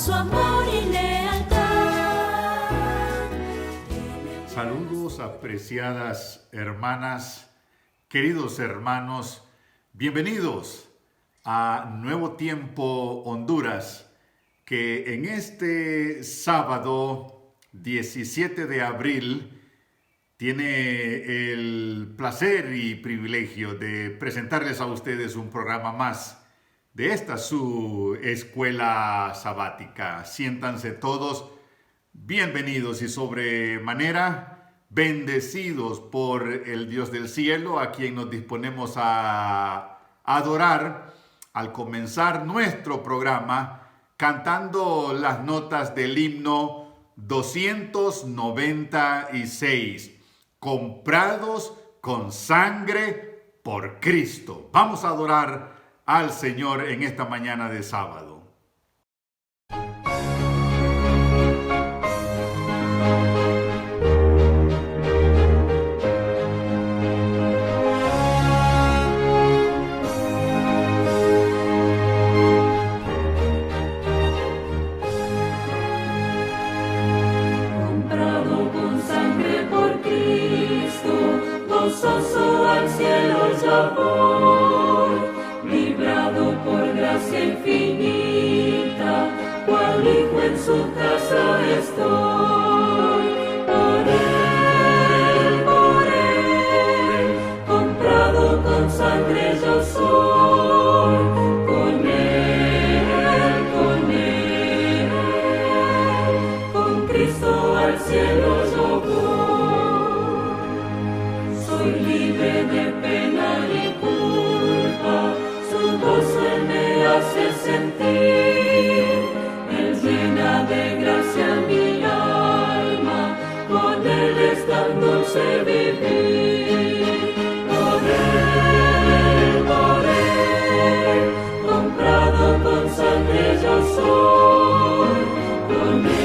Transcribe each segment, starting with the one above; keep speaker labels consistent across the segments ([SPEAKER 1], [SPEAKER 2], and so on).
[SPEAKER 1] su amor y lealtad.
[SPEAKER 2] Saludos, apreciadas hermanas, queridos hermanos, bienvenidos a Nuevo Tiempo Honduras, que en este sábado 17 de abril tiene el placer y privilegio de presentarles a ustedes un programa más de esta su escuela sabática. Siéntanse todos bienvenidos y sobremanera bendecidos por el Dios del cielo, a quien nos disponemos a adorar al comenzar nuestro programa cantando las notas del himno 296. Comprados con sangre por Cristo. Vamos a adorar al Señor en esta mañana de sábado.
[SPEAKER 1] Gozoso al cielo ya voy, librado por gracia infinita, cual hijo en su casa estoy. Por él, comprado con sangre yo soy, con él, con Cristo al cielo yo voy. Soy libre de pena y culpa, su gozo Él me hace sentir. Él llena de gracia mi alma, con Él es tan dulce vivir. Por Él, comprado con sangre yo soy, con Él.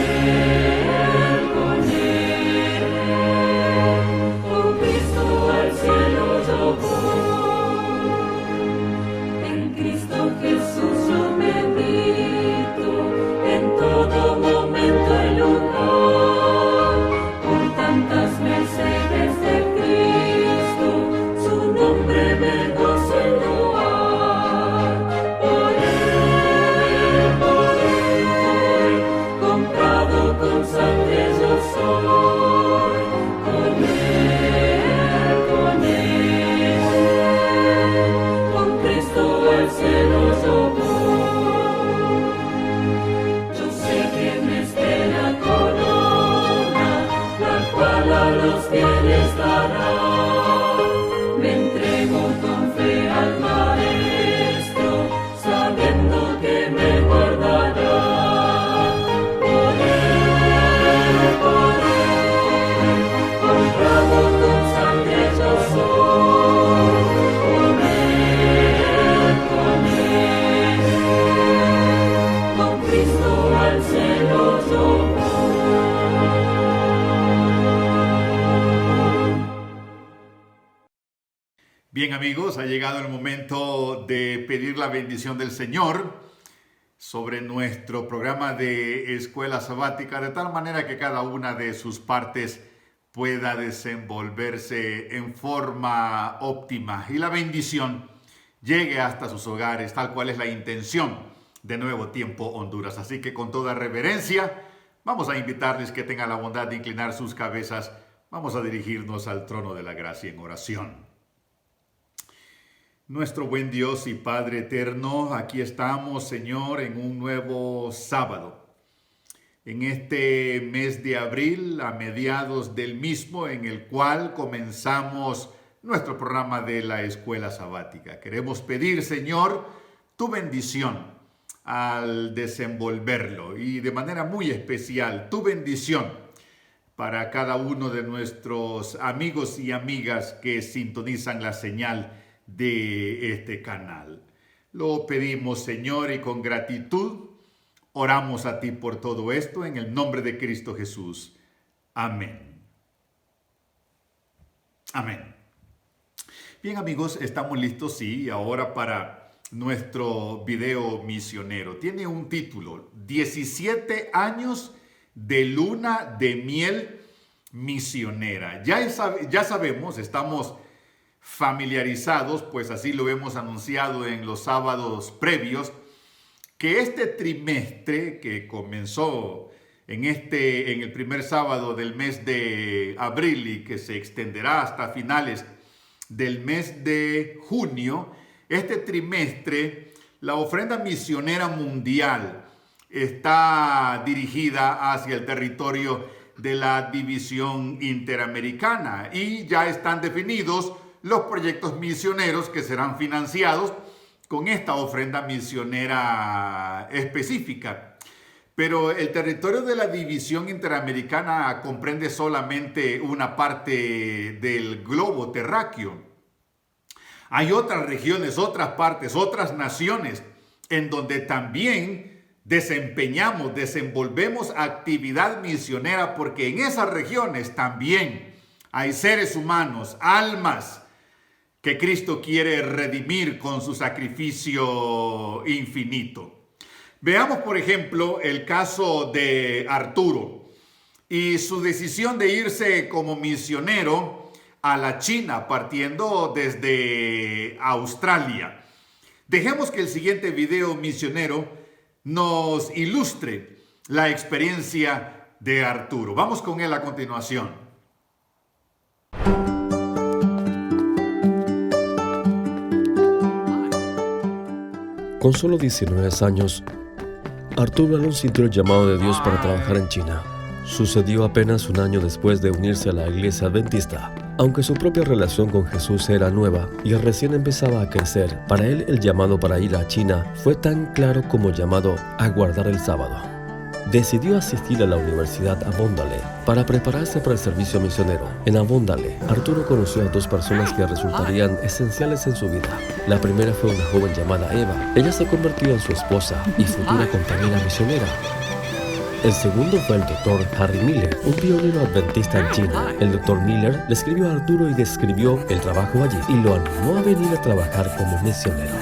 [SPEAKER 1] En Cristo Jesús yo medito en todo momento y lugar, por tantas mercedes de Cristo, su nombre me gozo en loar. Por él, comprado con sangre yo soy, con él. Al cielo yo voy. Yo sé que me espera corona, la cual a los fieles dará. Me entrego con fe al Maestro, sabiendo que me guardará. Por él, comprado con sangre yo soy. Al cielo yo voy.
[SPEAKER 2] Bien, amigos, ha llegado el momento de pedir la bendición del Señor sobre nuestro programa de escuela sabática, de tal manera que cada una de sus partes pueda desenvolverse en forma óptima y la bendición llegue hasta sus hogares, tal cual es la intención de Nuevo Tiempo Honduras. Así que con toda reverencia vamos a invitarles que tengan la bondad de inclinar sus cabezas. Vamos a dirigirnos al trono de la gracia en oración. Nuestro buen Dios y Padre eterno, aquí estamos, Señor, en un nuevo sábado. En este mes de abril, a mediados del mismo, en el cual comenzamos nuestro programa de la escuela sabática. Queremos pedir, Señor, tu bendición al desenvolverlo y de manera muy especial tu bendición para cada uno de nuestros amigos y amigas que sintonizan la señal de este canal. Lo pedimos, Señor, y con gratitud oramos a ti por todo esto en el nombre de Cristo Jesús. Amén. Amén. Bien, amigos, estamos listos, sí, ahora para nuestro video misionero. Tiene un título: 17 años de luna de miel misionera. Ya sabemos, estamos familiarizados, pues así lo hemos anunciado en los sábados previos, que este trimestre que comenzó en el primer sábado del mes de abril y que se extenderá hasta finales del mes de junio, este trimestre, la ofrenda misionera mundial está dirigida hacia el territorio de la División Interamericana y ya están definidos los proyectos misioneros que serán financiados con esta ofrenda misionera específica. Pero el territorio de la División Interamericana comprende solamente una parte del globo terráqueo. Hay otras regiones, otras partes, otras naciones en donde también desenvolvemos actividad misionera, porque en esas regiones también hay seres humanos, almas que Cristo quiere redimir con su sacrificio infinito. Veamos, por ejemplo, el caso de Arturo y su decisión de irse como misionero a la China, partiendo desde Australia. Dejemos que el siguiente video misionero nos ilustre la experiencia de Arturo. Vamos con él a continuación.
[SPEAKER 3] Con solo 19 años, Arturo Alon sintió el llamado de Dios para trabajar en China. Sucedió apenas un año después de unirse a la iglesia adventista. Aunque su propia relación con Jesús era nueva y recién empezaba a crecer, para él el llamado para ir a China fue tan claro como el llamado a guardar el sábado. Decidió asistir a la Universidad Avondale para prepararse para el servicio misionero. En Avondale, Arturo conoció a dos personas que resultarían esenciales en su vida. La primera fue una joven llamada Eva. Ella se convirtió en su esposa y futura compañera misionera. El segundo fue el Dr. Harry Miller, un pionero adventista en China. El Dr. Miller le escribió a Arturo y describió el trabajo allí y lo animó a venir a trabajar como misionero.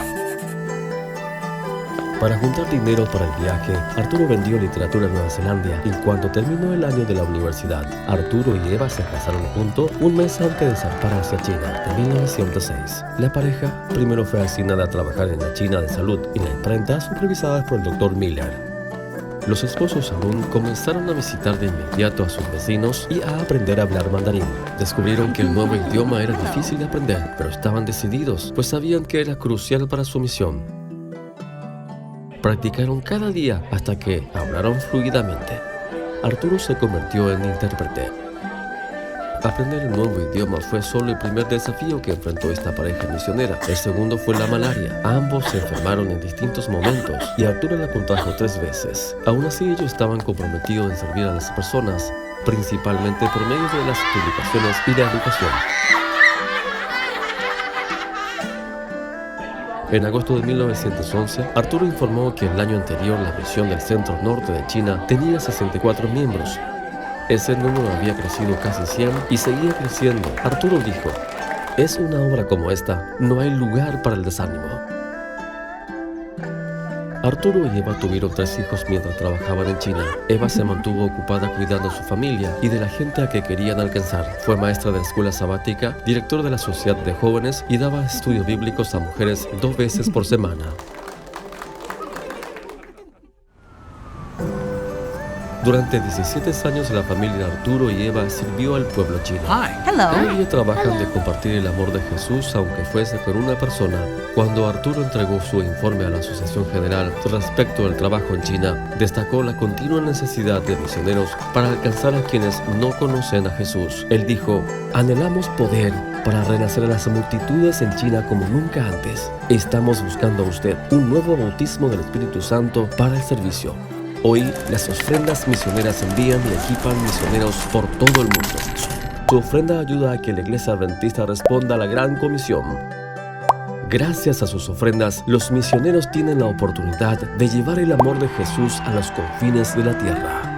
[SPEAKER 3] Para juntar dinero para el viaje, Arturo vendió literatura en Nueva Zelanda y cuando terminó el año de la universidad, Arturo y Eva se casaron juntos un mes antes de zarpar hacia China, en 1906. La pareja primero fue asignada a trabajar en la China de Salud y la imprenta supervisada por el Dr. Miller. Los esposos aún comenzaron a visitar de inmediato a sus vecinos y a aprender a hablar mandarín. Descubrieron que el nuevo idioma era difícil de aprender, pero estaban decididos, pues sabían que era crucial para su misión. Practicaron cada día hasta que hablaron fluidamente. Arturo se convirtió en intérprete. Aprender el nuevo idioma fue solo el primer desafío que enfrentó esta pareja misionera. El segundo fue la malaria. Ambos se enfermaron en distintos momentos y Arturo la contrajo 3 veces. Aún así, ellos estaban comprometidos en servir a las personas, principalmente por medio de las publicaciones y la educación. En agosto de 1911, Arturo informó que el año anterior la misión del centro norte de China tenía 64 miembros. Ese número había crecido casi 100 y seguía creciendo. Arturo dijo: "Es una obra como esta, no hay lugar para el desánimo". Arturo y Eva tuvieron 3 hijos mientras trabajaban en China. Eva se mantuvo ocupada cuidando a su familia y de la gente a que querían alcanzar. Fue maestra de la escuela sabática, director de la sociedad de jóvenes y daba estudios bíblicos a mujeres 2 veces por semana. Durante 17 años la familia de Arturo y Eva sirvió al pueblo chino. Cada día trabajan de compartir el amor de Jesús, aunque fuese con una persona. Cuando Arturo entregó su informe a la Asociación General respecto al trabajo en China, destacó la continua necesidad de misioneros para alcanzar a quienes no conocen a Jesús. Él dijo: "Anhelamos poder para renacer a las multitudes en China como nunca antes. Estamos buscando a usted un nuevo bautismo del Espíritu Santo para el servicio". Hoy, las ofrendas misioneras envían y equipan misioneros por todo el mundo. Su ofrenda ayuda a que la Iglesia Adventista responda a la Gran Comisión. Gracias a sus ofrendas, los misioneros tienen la oportunidad de llevar el amor de Jesús a los confines de la tierra.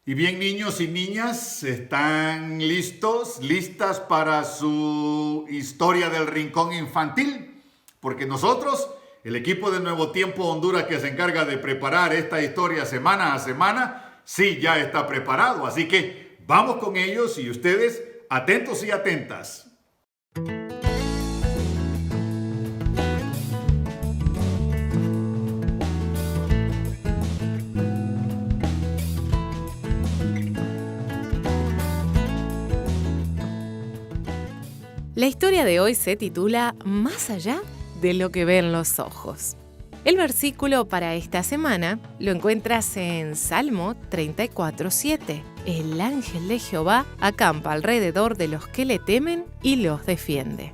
[SPEAKER 2] Y bien, niños y niñas, ¿están listas para su historia del rincón infantil? Porque nosotros, el equipo de Nuevo Tiempo Honduras que se encarga de preparar esta historia semana a semana, sí, ya está preparado. Así que vamos con ellos y ustedes atentos y atentas.
[SPEAKER 4] La historia de hoy se titula Más allá de lo que ven los ojos. El versículo para esta semana lo encuentras en Salmo 34:7. El ángel de Jehová acampa alrededor de los que le temen y los defiende.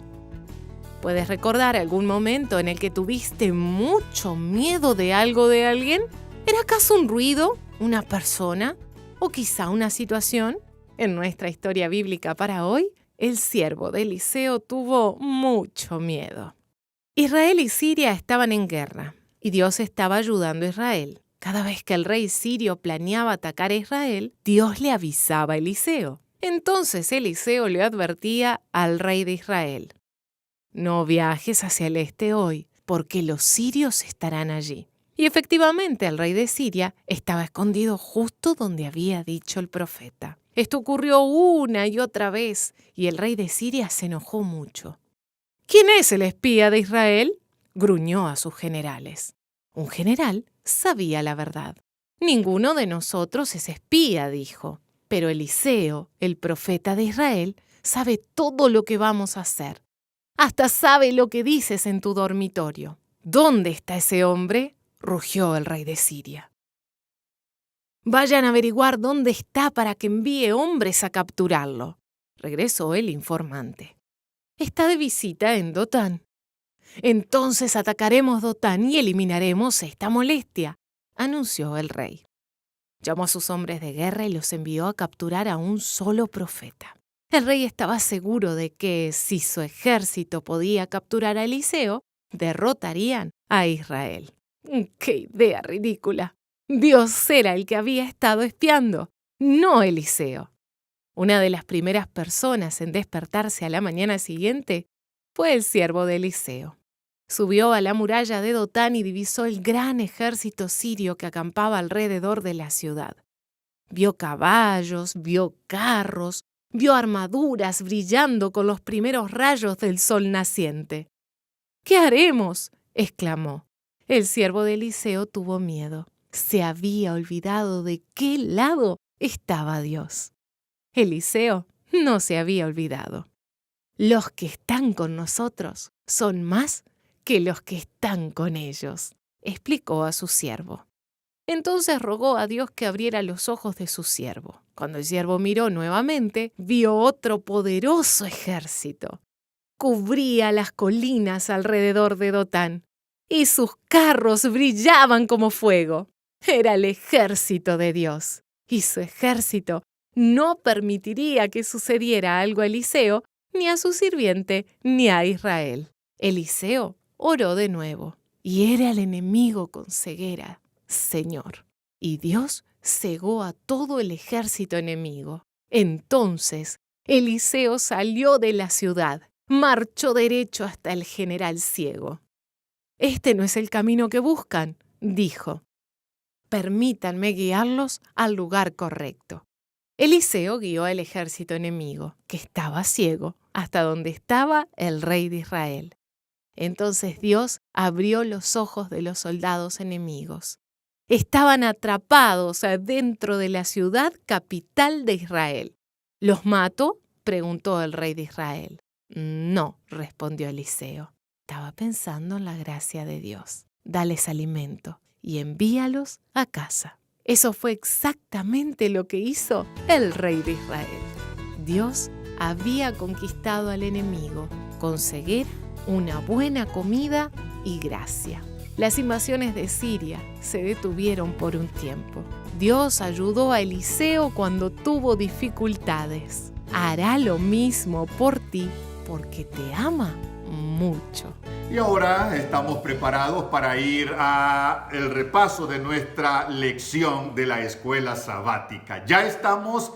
[SPEAKER 4] ¿Puedes recordar algún momento en el que tuviste mucho miedo de algo o de alguien? ¿Era acaso un ruido, una persona o quizá una situación? En nuestra historia bíblica para hoy, el siervo de Eliseo tuvo mucho miedo. Israel y Siria estaban en guerra y Dios estaba ayudando a Israel. Cada vez que el rey sirio planeaba atacar a Israel, Dios le avisaba a Eliseo. Entonces Eliseo le advertía al rey de Israel: no viajes hacia el este hoy, porque los sirios estarán allí. Y efectivamente el rey de Siria estaba escondido justo donde había dicho el profeta. Esto ocurrió una y otra vez, y el rey de Siria se enojó mucho. ¿Quién es el espía de Israel?, gruñó a sus generales. Un general sabía la verdad. Ninguno de nosotros es espía, dijo. Pero Eliseo, el profeta de Israel, sabe todo lo que vamos a hacer. Hasta sabe lo que dices en tu dormitorio. ¿Dónde está ese hombre?, rugió el rey de Siria. Vayan a averiguar dónde está para que envíe hombres a capturarlo, regresó el informante. Está de visita en Dotán. Entonces atacaremos Dotán y eliminaremos esta molestia, anunció el rey. Llamó a sus hombres de guerra y los envió a capturar a un solo profeta. El rey estaba seguro de que, si su ejército podía capturar a Eliseo, derrotarían a Israel. ¡Qué idea ridícula! Dios era el que había estado espiando, no Eliseo. Una de las primeras personas en despertarse a la mañana siguiente fue el siervo de Eliseo. Subió a la muralla de Dotán y divisó el gran ejército sirio que acampaba alrededor de la ciudad. Vio caballos, vio carros, vio armaduras brillando con los primeros rayos del sol naciente. ¿Qué haremos?, exclamó. El siervo de Eliseo tuvo miedo. Se había olvidado de qué lado estaba Dios. Eliseo no se había olvidado. Los que están con nosotros son más que los que están con ellos, explicó a su siervo. Entonces rogó a Dios que abriera los ojos de su siervo. Cuando el siervo miró nuevamente, vio otro poderoso ejército. Cubría las colinas alrededor de Dotán, y sus carros brillaban como fuego. Era el ejército de Dios, y su ejército no permitiría que sucediera algo a Eliseo, ni a su sirviente, ni a Israel. Eliseo oró de nuevo, y era el enemigo con ceguera, Señor. Y Dios cegó a todo el ejército enemigo. Entonces Eliseo salió de la ciudad, marchó derecho hasta el general ciego. «Este no es el camino que buscan», dijo. «Permítanme guiarlos al lugar correcto». Eliseo guió al ejército enemigo, que estaba ciego, hasta donde estaba el rey de Israel. Entonces Dios abrió los ojos de los soldados enemigos. Estaban atrapados adentro de la ciudad capital de Israel. ¿Los mato?, preguntó el rey de Israel. «No», respondió Eliseo. Estaba pensando en la gracia de Dios. Dales alimento y envíalos a casa. Eso fue exactamente lo que hizo el rey de Israel. Dios había conquistado al enemigo con ceguera, una buena comida y gracia. Las invasiones de Siria se detuvieron por un tiempo. Dios ayudó a Eliseo cuando tuvo dificultades. Hará lo mismo por ti porque te ama mucho.
[SPEAKER 2] Y ahora estamos preparados para ir al repaso de nuestra lección de la escuela sabática. Ya estamos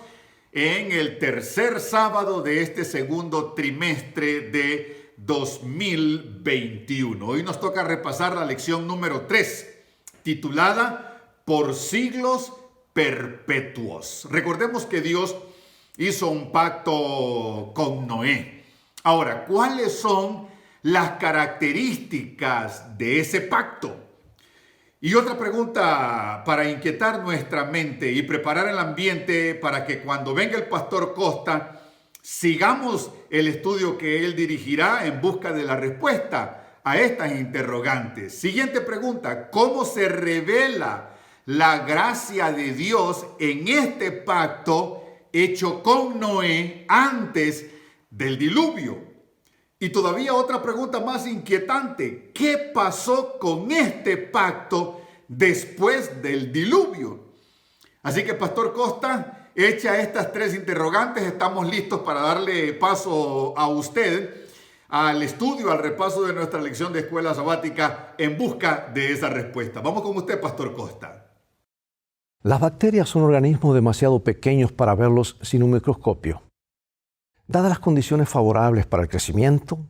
[SPEAKER 2] en el tercer sábado de este segundo trimestre de 2021. Hoy nos toca repasar la lección número 3, titulada Por siglos perpetuos. Recordemos que Dios hizo un pacto con Noé. Ahora, ¿cuáles son las características de ese pacto? Y otra pregunta para inquietar nuestra mente y preparar el ambiente para que cuando venga el pastor Costa sigamos el estudio que él dirigirá en busca de la respuesta a estas interrogantes. Siguiente pregunta: ¿cómo se revela la gracia de Dios en este pacto hecho con Noé antes del diluvio? Y todavía otra pregunta más inquietante: ¿qué pasó con este pacto después del diluvio? Así que, Pastor Costa, hecha estas tres interrogantes, estamos listos para darle paso a usted al estudio, al repaso de nuestra lección de escuela sabática en busca de esa respuesta. Vamos con usted, Pastor Costa.
[SPEAKER 5] Las bacterias son organismos demasiado pequeños para verlos sin un microscopio. Dadas las condiciones favorables para el crecimiento,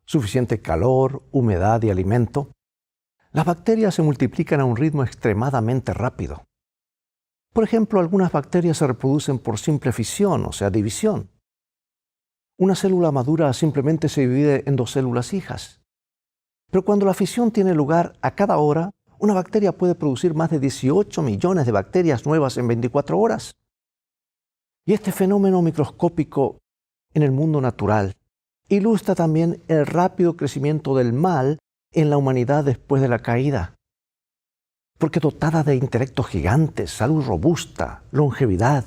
[SPEAKER 5] suficiente calor, humedad y alimento, las bacterias se multiplican a un ritmo extremadamente rápido. Por ejemplo, algunas bacterias se reproducen por simple fisión, o sea, división. Una célula madura simplemente se divide en 2 células hijas. Pero cuando la fisión tiene lugar a cada hora, una bacteria puede producir más de 18 millones de bacterias nuevas en 24 horas. Y este fenómeno microscópico en el mundo natural ilustra también el rápido crecimiento del mal en la humanidad después de la caída. Porque dotada de intelectos gigantes, salud robusta, longevidad,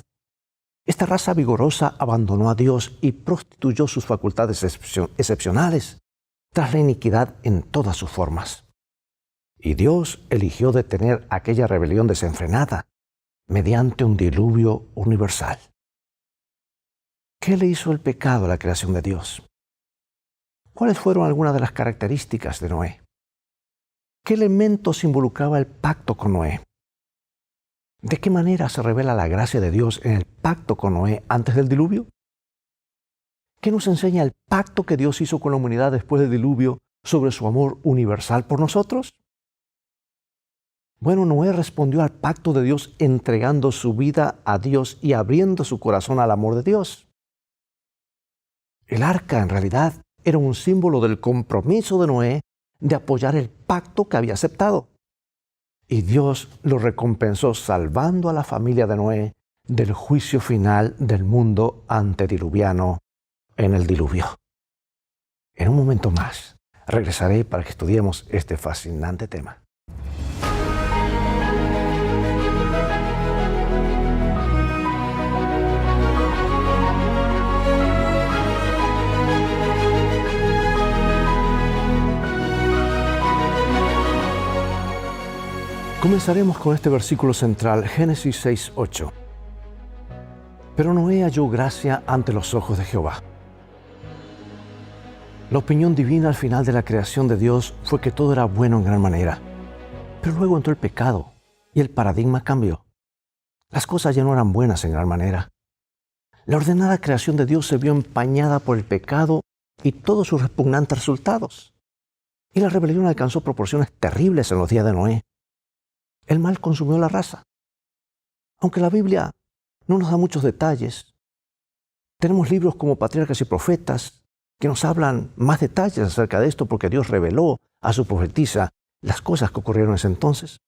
[SPEAKER 5] esta raza vigorosa abandonó a Dios y prostituyó sus facultades excepcionales tras la iniquidad en todas sus formas. Y Dios eligió detener aquella rebelión desenfrenada mediante un diluvio universal. ¿Qué le hizo el pecado a la creación de Dios? ¿Cuáles fueron algunas de las características de Noé? ¿Qué elementos involucraba el pacto con Noé? ¿De qué manera se revela la gracia de Dios en el pacto con Noé antes del diluvio? ¿Qué nos enseña el pacto que Dios hizo con la humanidad después del diluvio sobre su amor universal por nosotros? Bueno, Noé respondió al pacto de Dios entregando su vida a Dios y abriendo su corazón al amor de Dios. El arca, en realidad, era un símbolo del compromiso de Noé de apoyar el pacto que había aceptado. Y Dios lo recompensó salvando a la familia de Noé del juicio final del mundo antediluviano en el diluvio. En un momento más, regresaré para que estudiemos este fascinante tema. Comenzaremos con este versículo central, Génesis 6:8. Pero Noé halló gracia ante los ojos de Jehová. La opinión divina al final de la creación de Dios fue que todo era bueno en gran manera. Pero luego entró el pecado y el paradigma cambió. Las cosas ya no eran buenas en gran manera. La ordenada creación de Dios se vio empañada por el pecado y todos sus repugnantes resultados. Y la rebelión alcanzó proporciones terribles en los días de Noé. El mal consumió la raza. Aunque la Biblia no nos da muchos detalles, tenemos libros como Patriarcas y Profetas que nos hablan más detalles acerca de esto porque Dios reveló a su profetisa las cosas que ocurrieron en ese entonces.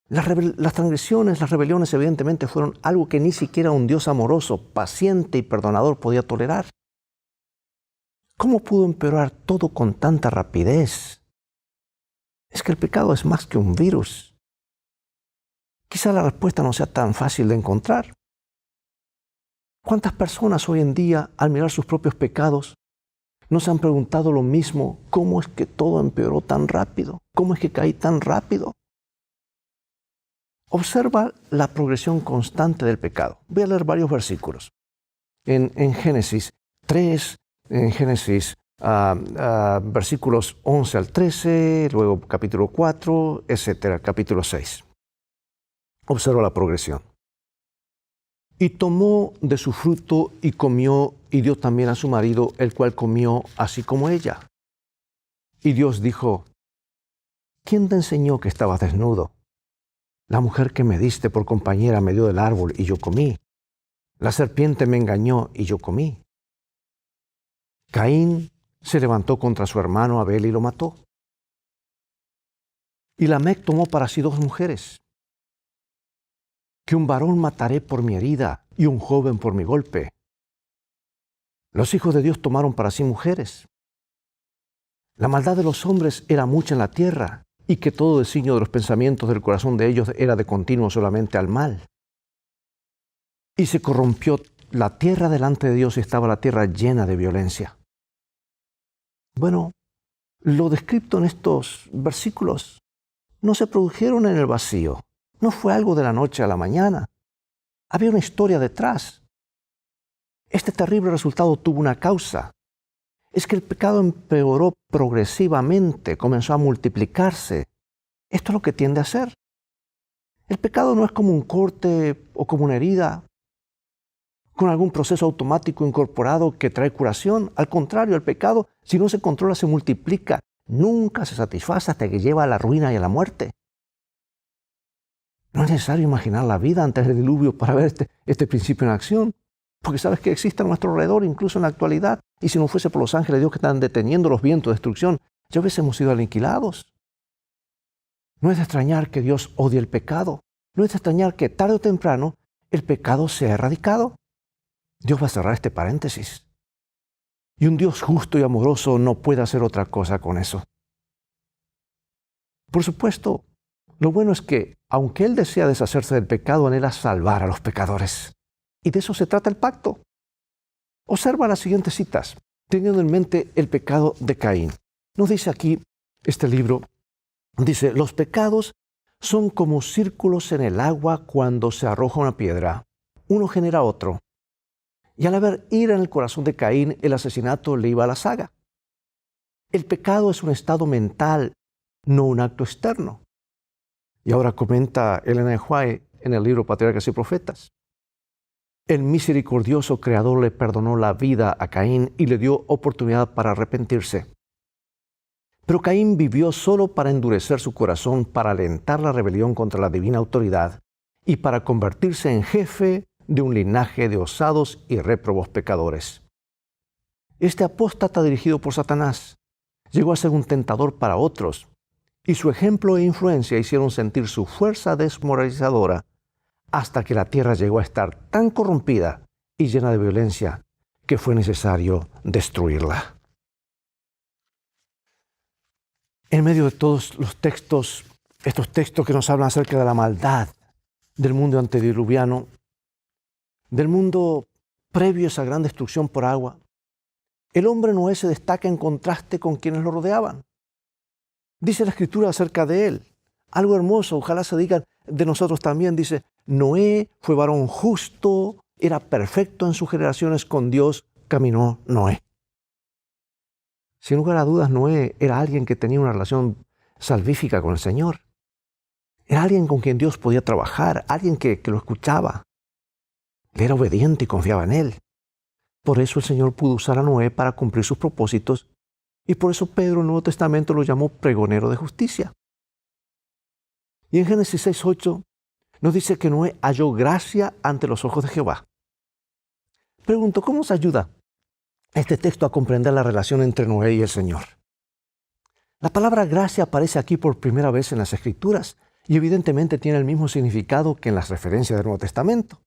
[SPEAKER 5] Las transgresiones, las rebeliones evidentemente fueron algo que ni siquiera un Dios amoroso, paciente y perdonador podía tolerar. ¿Cómo pudo empeorar todo con tanta rapidez? Es que el pecado es más que un virus. Quizá la respuesta no sea tan fácil de encontrar. ¿Cuántas personas hoy en día, al mirar sus propios pecados, no se han preguntado lo mismo? ¿Cómo es que todo empeoró tan rápido? ¿Cómo es que caí tan rápido? Observa la progresión constante del pecado. Voy a leer varios versículos. En Génesis 3, en Génesis versículos 11 al 13, luego capítulo 4, etcétera, capítulo 6. Observa la progresión. Y tomó de su fruto y comió, y dio también a su marido, el cual comió así como ella. Y Dios dijo: ¿quién te enseñó que estabas desnudo? La mujer que me diste por compañera me dio del árbol y yo comí. La serpiente me engañó y yo comí. Caín se levantó contra su hermano Abel y lo mató. Y Lamec tomó para sí 2 mujeres. Que un varón mataré por mi herida y un joven por mi golpe. Los hijos de Dios tomaron para sí mujeres. La maldad de los hombres era mucha en la tierra, y que todo designio de los pensamientos del corazón de ellos era de continuo solamente al mal. Y se corrompió la tierra delante de Dios y estaba la tierra llena de violencia. Bueno, lo descrito en estos versículos no se produjeron en el vacío. No fue algo de la noche a la mañana. Había una historia detrás. Este terrible resultado tuvo una causa. Es que el pecado empeoró progresivamente, comenzó a multiplicarse. Esto es lo que tiende a hacer. El pecado no es como un corte o como una herida, con algún proceso automático incorporado que trae curación. Al contrario, el pecado, si no se controla, se multiplica. Nunca se satisface hasta que lleva a la ruina y a la muerte. No es necesario imaginar la vida antes del diluvio para ver este principio en acción, porque sabes que existe a nuestro alrededor, incluso en la actualidad. Y si no fuese por los ángeles de Dios que están deteniendo los vientos de destrucción, ya hubiésemos sido aniquilados. No es de extrañar que Dios odie el pecado. No es de extrañar que tarde o temprano el pecado sea erradicado. Dios va a cerrar este paréntesis. Y un Dios justo y amoroso no puede hacer otra cosa con eso. Por supuesto, lo bueno es que, aunque Él desea deshacerse del pecado, anhela salvar a los pecadores. Y de eso se trata el pacto. Observa las siguientes citas, teniendo en mente el pecado de Caín. Nos dice aquí este libro, dice: los pecados son como círculos en el agua cuando se arroja una piedra. Uno genera otro. Y al haber ira en el corazón de Caín, el asesinato le iba a la saga. El pecado es un estado mental, no un acto externo. Y ahora comenta Elena de White en el libro Patriarcas y Profetas. El misericordioso Creador le perdonó la vida a Caín y le dio oportunidad para arrepentirse. Pero Caín vivió solo para endurecer su corazón, para alentar la rebelión contra la divina autoridad y para convertirse en jefe de un linaje de osados y réprobos pecadores. Este apóstata dirigido por Satanás llegó a ser un tentador para otros, y su ejemplo e influencia hicieron sentir su fuerza desmoralizadora hasta que la tierra llegó a estar tan corrompida y llena de violencia que fue necesario destruirla. En medio de todos los textos, estos textos que nos hablan acerca de la maldad del mundo antediluviano, del mundo previo a esa gran destrucción por agua, el hombre Noé se destaca en contraste con quienes lo rodeaban. Dice la Escritura acerca de él, algo hermoso, ojalá se diga de nosotros también, dice: Noé fue varón justo, era perfecto en sus generaciones, con Dios caminó Noé. Sin lugar a dudas, Noé era alguien que tenía una relación salvífica con el Señor. Era alguien con quien Dios podía trabajar, alguien que lo escuchaba. Él era obediente y confiaba en él. Por eso el Señor pudo usar a Noé para cumplir sus propósitos, y por eso Pedro en el Nuevo Testamento lo llamó pregonero de justicia. Y en Génesis 6:8 nos dice que Noé halló gracia ante los ojos de Jehová. Pregunto, ¿cómo nos ayuda este texto a comprender la relación entre Noé y el Señor? La palabra gracia aparece aquí por primera vez en las Escrituras y evidentemente tiene el mismo significado que en las referencias del Nuevo Testamento,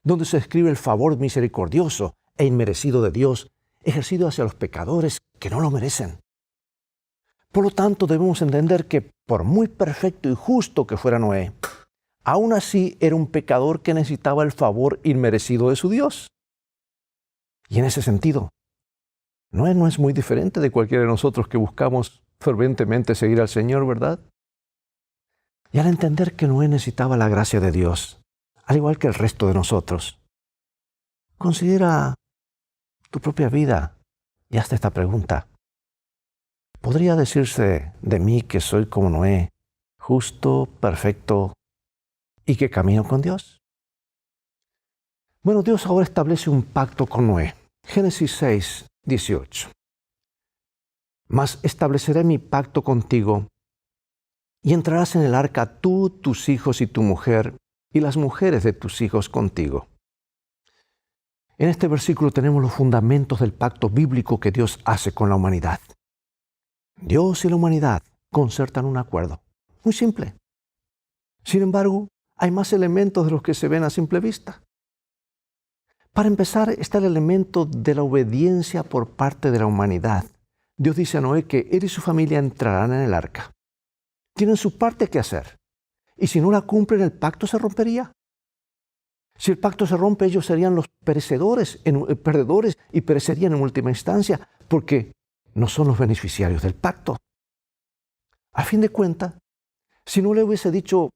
[SPEAKER 5] donde se describe el favor misericordioso e inmerecido de Dios ejercido hacia los pecadores que no lo merecen. Por lo tanto, debemos entender que por muy perfecto y justo que fuera Noé, aún así era un pecador que necesitaba el favor inmerecido de su Dios. Y en ese sentido, Noé no es muy diferente de cualquiera de nosotros que buscamos ferventemente seguir al Señor, ¿verdad? Y al entender que Noé necesitaba la gracia de Dios, al igual que el resto de nosotros, considera tu propia vida y hazte esta pregunta. ¿Podría decirse de mí que soy como Noé, justo, perfecto y que camino con Dios? Bueno, Dios ahora establece un pacto con Noé. Génesis 6, 18. Mas estableceré mi pacto contigo y entrarás en el arca tú, tus hijos y tu mujer y las mujeres de tus hijos contigo. En este versículo tenemos los fundamentos del pacto bíblico que Dios hace con la humanidad. Dios y la humanidad concertan un acuerdo. Muy simple. Sin embargo, hay más elementos de los que se ven a simple vista. Para empezar, está el elemento de la obediencia por parte de la humanidad. Dios dice a Noé que él y su familia entrarán en el arca. Tienen su parte que hacer. Y si no la cumplen, el pacto se rompería. Si el pacto se rompe, ellos serían los perdedores y perecerían en última instancia, porque no son los beneficiarios del pacto. A fin de cuentas, si no le hubiese dicho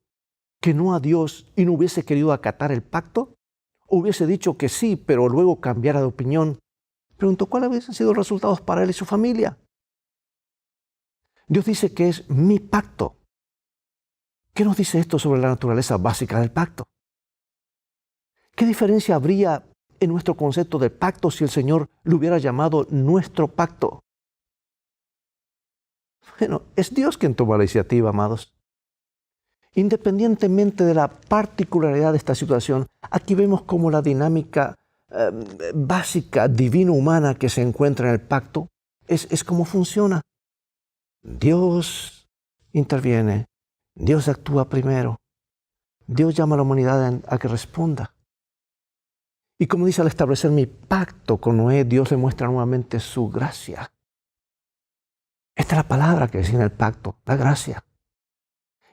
[SPEAKER 5] que no a Dios y no hubiese querido acatar el pacto, o hubiese dicho que sí, pero luego cambiara de opinión, pregunto, ¿cuáles hubiesen sido los resultados para él y su familia? Dios dice que es mi pacto. ¿Qué nos dice esto sobre la naturaleza básica del pacto? ¿Qué diferencia habría en nuestro concepto de pacto si el Señor lo hubiera llamado nuestro pacto? Bueno, es Dios quien toma la iniciativa, amados. Independientemente de la particularidad de esta situación, aquí vemos cómo la dinámica básica, divino-humana que se encuentra en el pacto es cómo funciona. Dios interviene, Dios actúa primero, Dios llama a la humanidad a que responda. Y como dice, al establecer mi pacto con Noé, Dios le muestra nuevamente su gracia. Esta es la palabra que define el pacto, la gracia.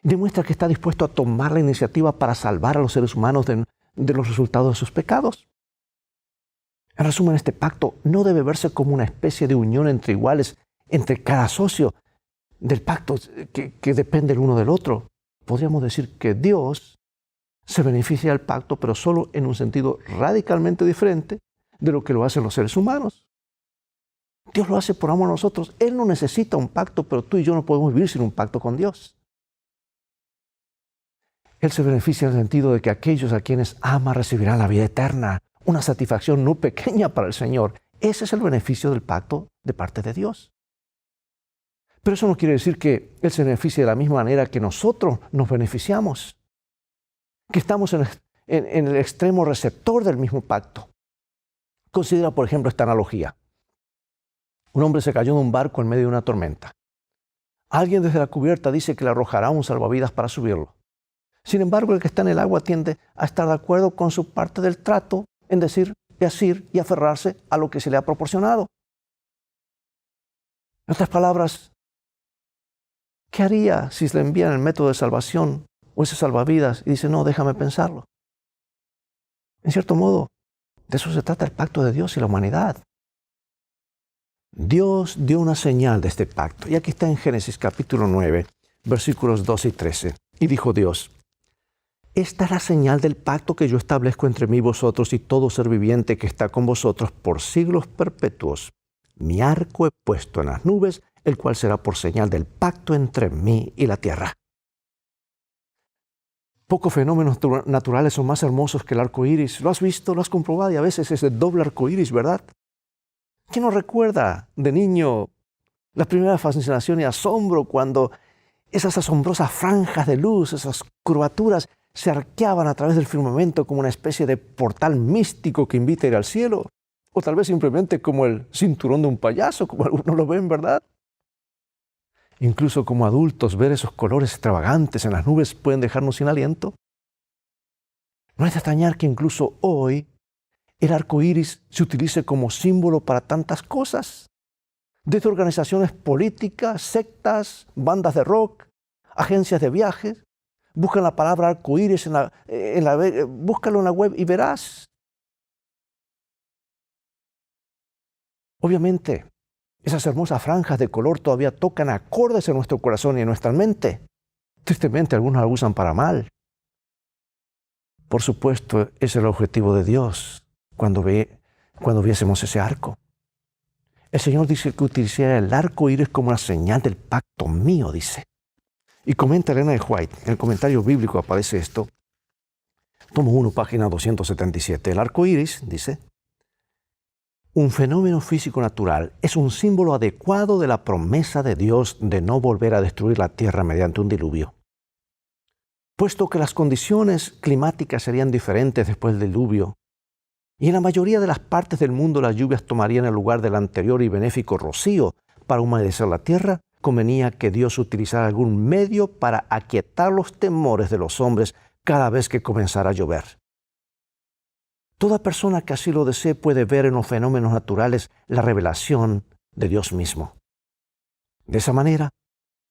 [SPEAKER 5] Demuestra que está dispuesto a tomar la iniciativa para salvar a los seres humanos de los resultados de sus pecados. En resumen, este pacto no debe verse como una especie de unión entre iguales, entre cada socio del pacto que depende el uno del otro. Podríamos decir que Dios se beneficia del pacto, pero solo en un sentido radicalmente diferente de lo que lo hacen los seres humanos. Dios lo hace por amor a nosotros. Él no necesita un pacto, pero tú y yo no podemos vivir sin un pacto con Dios. Él se beneficia en el sentido de que aquellos a quienes ama recibirán la vida eterna, una satisfacción no pequeña para el Señor. Ese es el beneficio del pacto de parte de Dios. Pero eso no quiere decir que Él se beneficie de la misma manera que nosotros nos beneficiamos, que estamos en el extremo receptor del mismo pacto. Considera, por ejemplo, esta analogía. Un hombre se cayó de un barco en medio de una tormenta. Alguien desde la cubierta dice que le arrojará un salvavidas para subirlo. Sin embargo, el que está en el agua tiende a estar de acuerdo con su parte del trato en decir y asir y aferrarse a lo que se le ha proporcionado. En otras palabras, ¿qué haría si se le envían el método de salvación o ese salvavidas y dice, no, déjame pensarlo? En cierto modo, de eso se trata el pacto de Dios y la humanidad. Dios dio una señal de este pacto. Y aquí está en Génesis capítulo 9, versículos 12 y 13. Y dijo Dios, esta es la señal del pacto que yo establezco entre mí y vosotros y todo ser viviente que está con vosotros por siglos perpetuos. Mi arco he puesto en las nubes, el cual será por señal del pacto entre mí y la tierra. Pocos fenómenos naturales son más hermosos que el arco iris. ¿Lo has visto? ¿Lo has comprobado? Y a veces es el doble arco iris, ¿verdad? ¿Quién nos recuerda de niño la primera fascinación y asombro cuando esas asombrosas franjas de luz, esas curvaturas, se arqueaban a través del firmamento como una especie de portal místico que invita a ir al cielo? O tal vez simplemente como el cinturón de un payaso, como algunos lo ven, ¿verdad? Incluso como adultos, ver esos colores extravagantes en las nubes pueden dejarnos sin aliento. No es de extrañar que incluso hoy el arco iris se utilice como símbolo para tantas cosas. Desde organizaciones políticas, sectas, bandas de rock, agencias de viajes. Buscan la palabra arco iris búscalo en la web y verás. Obviamente, esas hermosas franjas de color todavía tocan acordes en nuestro corazón y en nuestra mente. Tristemente, algunos la usan para mal. Por supuesto, ese es el objetivo de Dios cuando viésemos ese arco. El Señor dice que utilizaría el arco iris como la señal del pacto mío, dice. Y comenta Elena de White, en el comentario bíblico aparece esto. Tomo 1, página 277. El arco iris, dice, un fenómeno físico natural es un símbolo adecuado de la promesa de Dios de no volver a destruir la tierra mediante un diluvio. Puesto que las condiciones climáticas serían diferentes después del diluvio, y en la mayoría de las partes del mundo las lluvias tomarían el lugar del anterior y benéfico rocío para humedecer la tierra, convenía que Dios utilizara algún medio para aquietar los temores de los hombres cada vez que comenzara a llover. Toda persona que así lo desee puede ver en los fenómenos naturales la revelación de Dios mismo. De esa manera,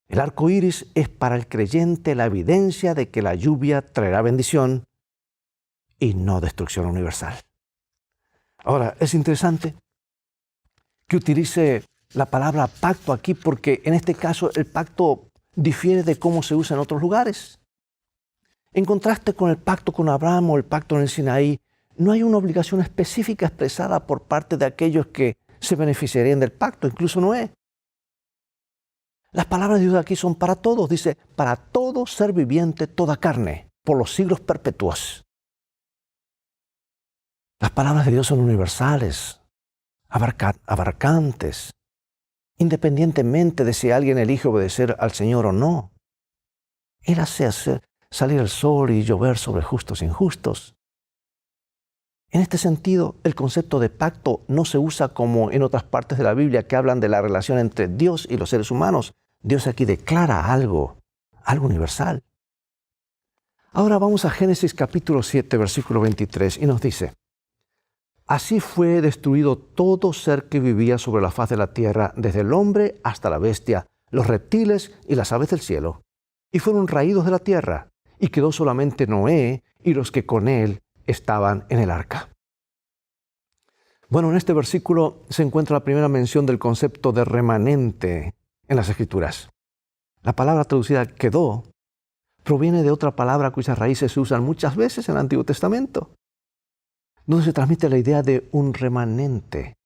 [SPEAKER 5] el arco iris es para el creyente la evidencia de que la lluvia traerá bendición y no destrucción universal. Ahora, es interesante que utilice la palabra pacto aquí porque en este caso el pacto difiere de cómo se usa en otros lugares. En contraste con el pacto con Abraham o el pacto en el Sinaí, no hay una obligación específica expresada por parte de aquellos que se beneficiarían del pacto, incluso Noé. Las palabras de Dios aquí son para todos, dice, para todo ser viviente, toda carne, por los siglos perpetuos. Las palabras de Dios son universales, abarcantes, independientemente de si alguien elige obedecer al Señor o no. Él hace salir el sol y llover sobre justos e injustos. En este sentido, el concepto de pacto no se usa como en otras partes de la Biblia que hablan de la relación entre Dios y los seres humanos. Dios aquí declara algo universal. Ahora vamos a Génesis capítulo 7, versículo 23, y nos dice, así fue destruido todo ser que vivía sobre la faz de la tierra, desde el hombre hasta la bestia, los reptiles y las aves del cielo, y fueron raídos de la tierra, y quedó solamente Noé y los que con él estaban en el arca. Bueno, en este versículo se encuentra la primera mención del concepto de remanente en las Escrituras. La palabra traducida quedó proviene de otra palabra cuyas raíces se usan muchas veces en el Antiguo Testamento, donde se transmite la idea de un remanente.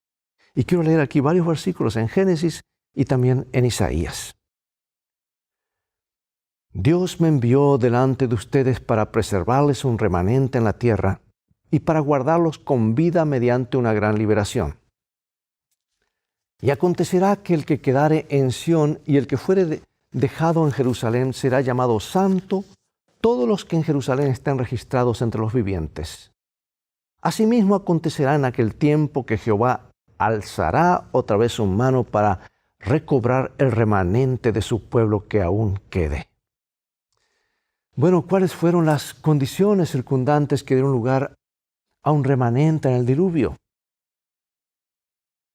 [SPEAKER 5] Y quiero leer aquí varios versículos en Génesis y también en Isaías. Dios me envió delante de ustedes para preservarles un remanente en la tierra y para guardarlos con vida mediante una gran liberación. Y acontecerá que el que quedare en Sión y el que fuere dejado en Jerusalén será llamado santo, todos los que en Jerusalén estén registrados entre los vivientes. Asimismo acontecerá en aquel tiempo que Jehová alzará otra vez su mano para recobrar el remanente de su pueblo que aún quede. Bueno, ¿cuáles fueron las condiciones circundantes que dieron lugar a un remanente en el diluvio?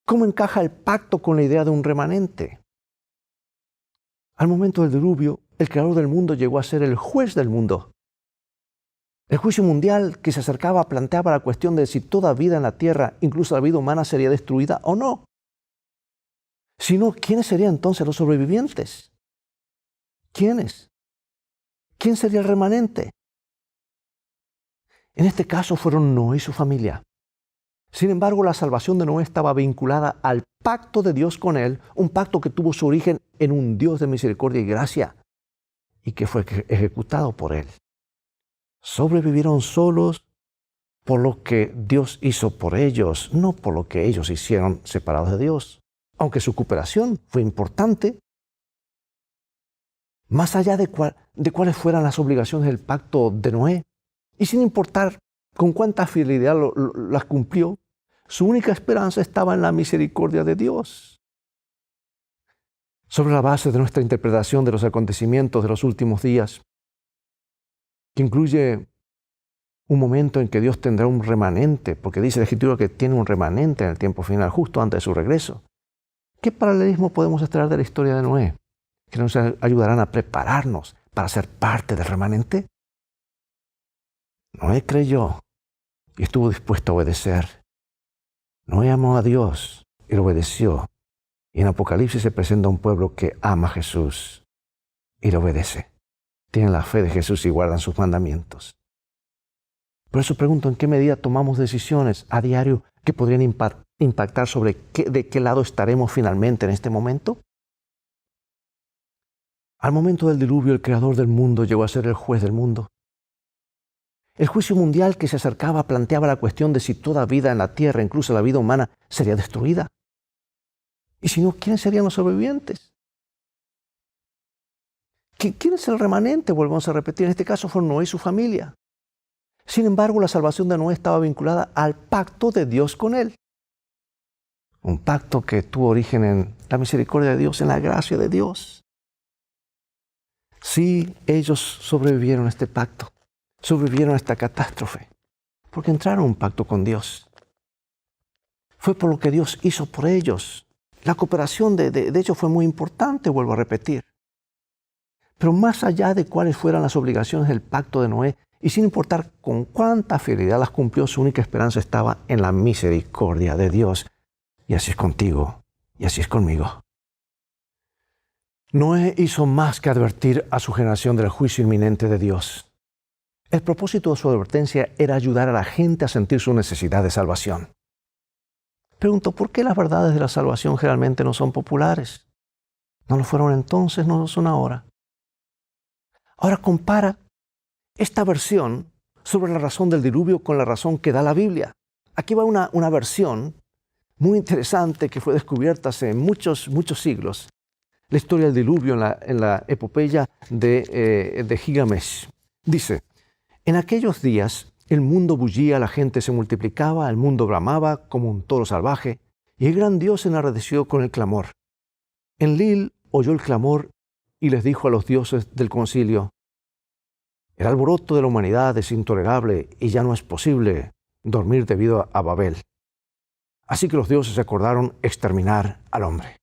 [SPEAKER 5] ¿Cómo encaja el pacto con la idea de un remanente? Al momento del diluvio, el creador del mundo llegó a ser el juez del mundo. El juicio mundial que se acercaba planteaba la cuestión de si toda vida en la tierra, incluso la vida humana, sería destruida o no. Si no, ¿quiénes serían entonces los sobrevivientes? ¿Quiénes? ¿Quién sería el remanente? En este caso fueron Noé y su familia. Sin embargo, la salvación de Noé estaba vinculada al pacto de Dios con él, un pacto que tuvo su origen en un Dios de misericordia y gracia y que fue ejecutado por él. Sobrevivieron solos por lo que Dios hizo por ellos, no por lo que ellos hicieron separados de Dios. Aunque su cooperación fue importante, más allá de cuáles fueran las obligaciones del pacto de Noé, y sin importar con cuánta fidelidad las cumplió, su única esperanza estaba en la misericordia de Dios. Sobre la base de nuestra interpretación de los acontecimientos de los últimos días, que incluye un momento en que Dios tendrá un remanente, porque dice la Escritura que tiene un remanente en el tiempo final, justo antes de su regreso. ¿Qué paralelismo podemos extraer de la historia de Noé, que nos ayudarán a prepararnos para ser parte del remanente? Noé creyó y estuvo dispuesto a obedecer. Noé amó a Dios y lo obedeció. Y en Apocalipsis se presenta un pueblo que ama a Jesús y lo obedece. Tienen la fe de Jesús y guardan sus mandamientos. Por eso pregunto, ¿en qué medida tomamos decisiones a diario que podrían impactar sobre de qué lado estaremos finalmente en este momento? Al momento del diluvio, el creador del mundo llegó a ser el juez del mundo. El juicio mundial que se acercaba planteaba la cuestión de si toda vida en la tierra, incluso la vida humana, sería destruida. Y si no, ¿quiénes serían los sobrevivientes? ¿Quién es el remanente? Volvemos a repetir, en este caso fue Noé y su familia. Sin embargo, la salvación de Noé estaba vinculada al pacto de Dios con él. Un pacto que tuvo origen en la misericordia de Dios, en la gracia de Dios. Sí, ellos sobrevivieron a este pacto, sobrevivieron a esta catástrofe, porque entraron en un pacto con Dios. Fue por lo que Dios hizo por ellos. La cooperación de hecho fue muy importante, vuelvo a repetir. Pero más allá de cuáles fueran las obligaciones del pacto de Noé, y sin importar con cuánta fidelidad las cumplió, su única esperanza estaba en la misericordia de Dios. Y así es contigo, y así es conmigo. Noé hizo más que advertir a su generación del juicio inminente de Dios. El propósito de su advertencia era ayudar a la gente a sentir su necesidad de salvación. Pregunto, ¿por qué las verdades de la salvación generalmente no son populares? No lo fueron entonces, no lo son ahora. Ahora compara esta versión sobre la razón del diluvio con la razón que da la Biblia. Aquí va una versión muy interesante que fue descubierta hace muchos siglos. La historia del diluvio en la epopeya de Gilgamesh. Dice, en aquellos días el mundo bullía, la gente se multiplicaba, el mundo bramaba como un toro salvaje, y el gran Dios se enardeció con el clamor. Enlil oyó el clamor y les dijo a los dioses del concilio, el alboroto de la humanidad es intolerable y ya no es posible dormir debido a Babel. Así que los dioses acordaron exterminar al hombre.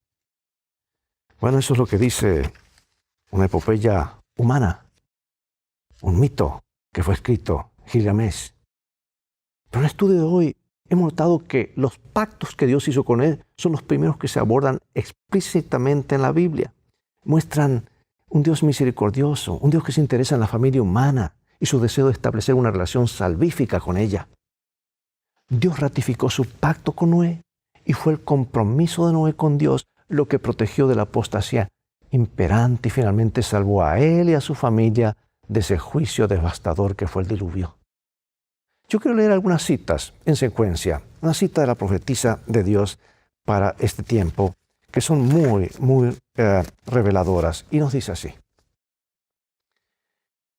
[SPEAKER 5] Bueno, eso es lo que dice una epopeya humana, un mito que fue escrito Gilgamesh. Pero en el estudio de hoy hemos notado que los pactos que Dios hizo con él son los primeros que se abordan explícitamente en la Biblia. Muestran un Dios misericordioso, un Dios que se interesa en la familia humana y su deseo de establecer una relación salvífica con ella. Dios ratificó su pacto con Noé y fue el compromiso de Noé con Dios lo que protegió de la apostasía imperante y finalmente salvó a él y a su familia de ese juicio devastador que fue el diluvio. Yo quiero leer algunas citas en secuencia, una cita de la profetisa de Dios para este tiempo, que son muy reveladoras, y nos dice así.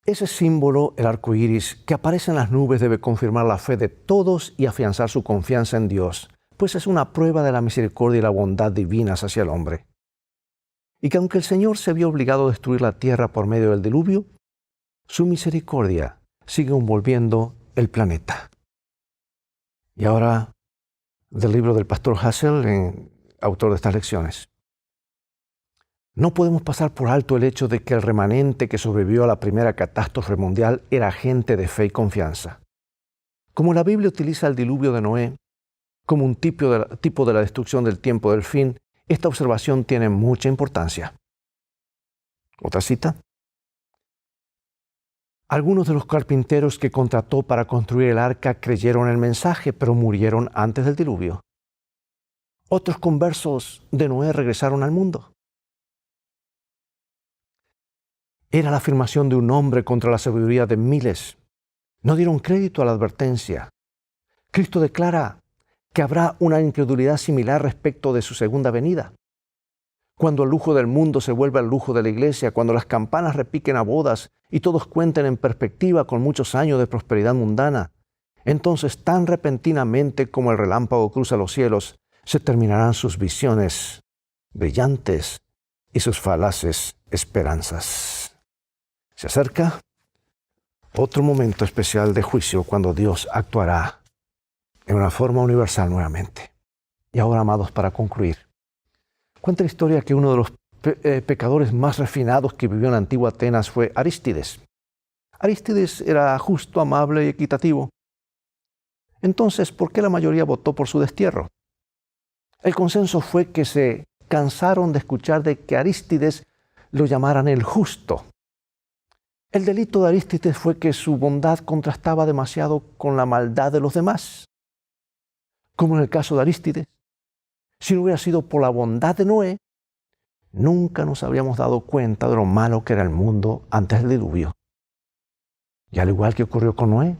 [SPEAKER 5] Ese símbolo, el arco iris, que aparece en las nubes debe confirmar la fe de todos y afianzar su confianza en Dios, pues es una prueba de la misericordia y la bondad divinas hacia el hombre. Y que aunque el Señor se vio obligado a destruir la tierra por medio del diluvio, su misericordia sigue envolviendo el planeta. Y ahora, del libro del pastor Hassel, autor de estas lecciones. No podemos pasar por alto el hecho de que el remanente que sobrevivió a la primera catástrofe mundial era gente de fe y confianza. Como la Biblia utiliza el diluvio de Noé como un tipo de la destrucción del tiempo del fin, esta observación tiene mucha importancia. Otra cita. Algunos de los carpinteros que contrató para construir el arca creyeron el mensaje, pero murieron antes del diluvio. Otros conversos de Noé regresaron al mundo. Era la afirmación de un hombre contra la sabiduría de miles. No dieron crédito a la advertencia. Cristo declara que habrá una incredulidad similar respecto de su segunda venida. Cuando el lujo del mundo se vuelve al lujo de la iglesia, cuando las campanas repiquen a bodas y todos cuenten en perspectiva con muchos años de prosperidad mundana, entonces tan repentinamente como el relámpago cruza los cielos, se terminarán sus visiones brillantes y sus falaces esperanzas. Se acerca otro momento especial de juicio cuando Dios actuará en una forma universal nuevamente. Y ahora, amados, para concluir, cuenta la historia que uno de los pecadores más refinados que vivió en la antigua Atenas fue Arístides. Arístides era justo, amable y equitativo. Entonces, ¿por qué la mayoría votó por su destierro? El consenso fue que se cansaron de escuchar de que Arístides lo llamaran el justo. El delito de Arístides fue que su bondad contrastaba demasiado con la maldad de los demás. como en el caso de Arístides, si no hubiera sido por la bondad de Noé, nunca nos habríamos dado cuenta de lo malo que era el mundo antes del diluvio. Y al igual que ocurrió con Noé,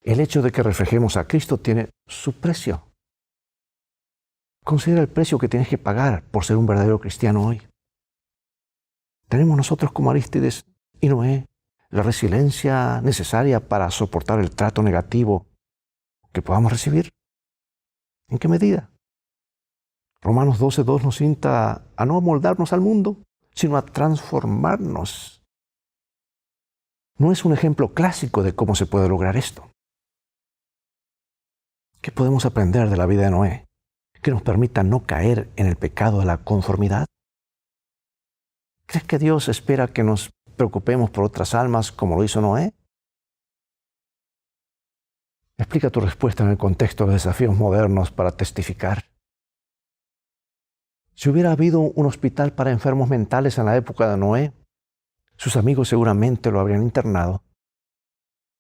[SPEAKER 5] el hecho de que reflejemos a Cristo tiene su precio. Considera el precio que tienes que pagar por ser un verdadero cristiano hoy. ¿Tenemos nosotros como Arístides y Noé la resiliencia necesaria para soportar el trato negativo que podamos recibir? ¿En qué medida? Romanos 12:2 nos insta a no amoldarnos al mundo, sino a transformarnos. ¿No es un ejemplo clásico de cómo se puede lograr esto? ¿Qué podemos aprender de la vida de Noé que nos permita no caer en el pecado de la conformidad? ¿Crees que Dios espera que nos preocupemos por otras almas como lo hizo Noé? Explica tu respuesta en el contexto de desafíos modernos para testificar. Si hubiera habido un hospital para enfermos mentales en la época de Noé, sus amigos seguramente lo habrían internado.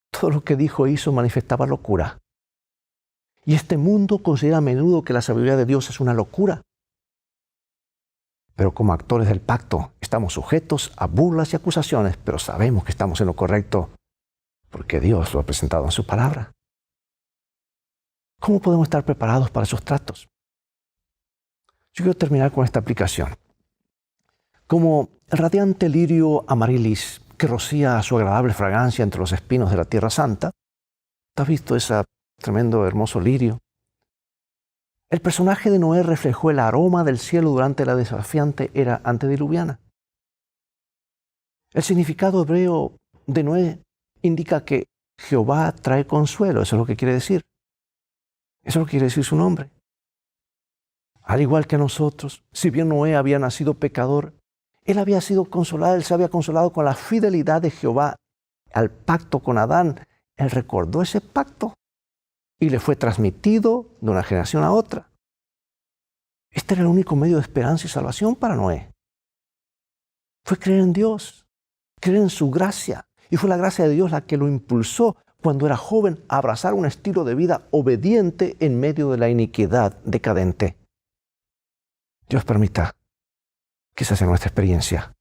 [SPEAKER 5] Todo lo que dijo e hizo manifestaba locura. Y este mundo considera a menudo que la sabiduría de Dios es una locura. Pero como actores del pacto, estamos sujetos a burlas y acusaciones, pero sabemos que estamos en lo correcto porque Dios lo ha presentado en su palabra. ¿Cómo podemos estar preparados para esos tratos? Yo quiero terminar con esta aplicación. Como el radiante lirio amarilis que rocía su agradable fragancia entre los espinos de la Tierra Santa, ¿te has visto ese tremendo, hermoso lirio? El personaje de Noé reflejó el aroma del cielo durante la desafiante era antediluviana. El significado hebreo de Noé indica que Jehová trae consuelo, eso es lo que quiere decir. Eso es lo que quiere decir su nombre. Al igual que nosotros, si bien Noé había nacido pecador, él había sido consolado, él se había consolado con la fidelidad de Jehová al pacto con Adán. Él recordó ese pacto y le fue transmitido de una generación a otra. Este era el único medio de esperanza y salvación para Noé. Fue creer en Dios, creer en su gracia. Y fue la gracia de Dios la que lo impulsó cuando era joven a abrazar un estilo de vida obediente en medio de la iniquidad decadente. Dios permita que esa sea nuestra experiencia.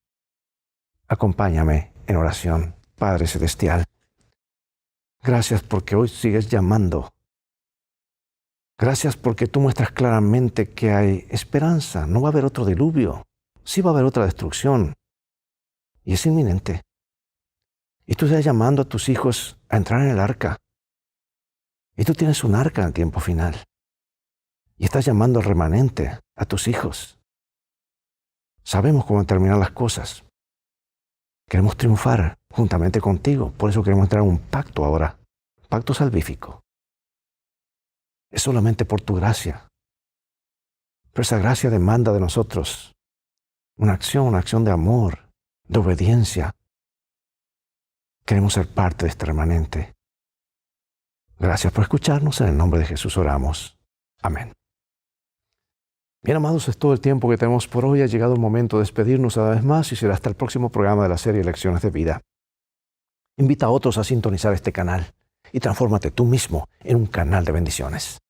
[SPEAKER 5] Acompáñame en oración, Padre Celestial. Gracias porque hoy sigues llamando. Gracias porque tú muestras claramente que hay esperanza. No va a haber otro diluvio. Sí va a haber otra destrucción. Y es inminente. Y tú estás llamando a tus hijos a entrar en el arca. Y tú tienes un arca en el tiempo final. Y estás llamando al remanente, a tus hijos. Sabemos cómo terminan las cosas. Queremos triunfar juntamente contigo. Por eso queremos entrar en un pacto ahora. Pacto salvífico. Es solamente por tu gracia. Pero esa gracia demanda de nosotros una acción de amor, de obediencia. Queremos ser parte de este remanente. Gracias por escucharnos. En el nombre de Jesús oramos. Amén. Bien, amados, es todo el tiempo que tenemos por hoy. Ha llegado el momento de despedirnos una vez más y será hasta el próximo programa de la serie Lecciones de Vida. Invita a otros a sintonizar este canal y transfórmate tú mismo en un canal de bendiciones.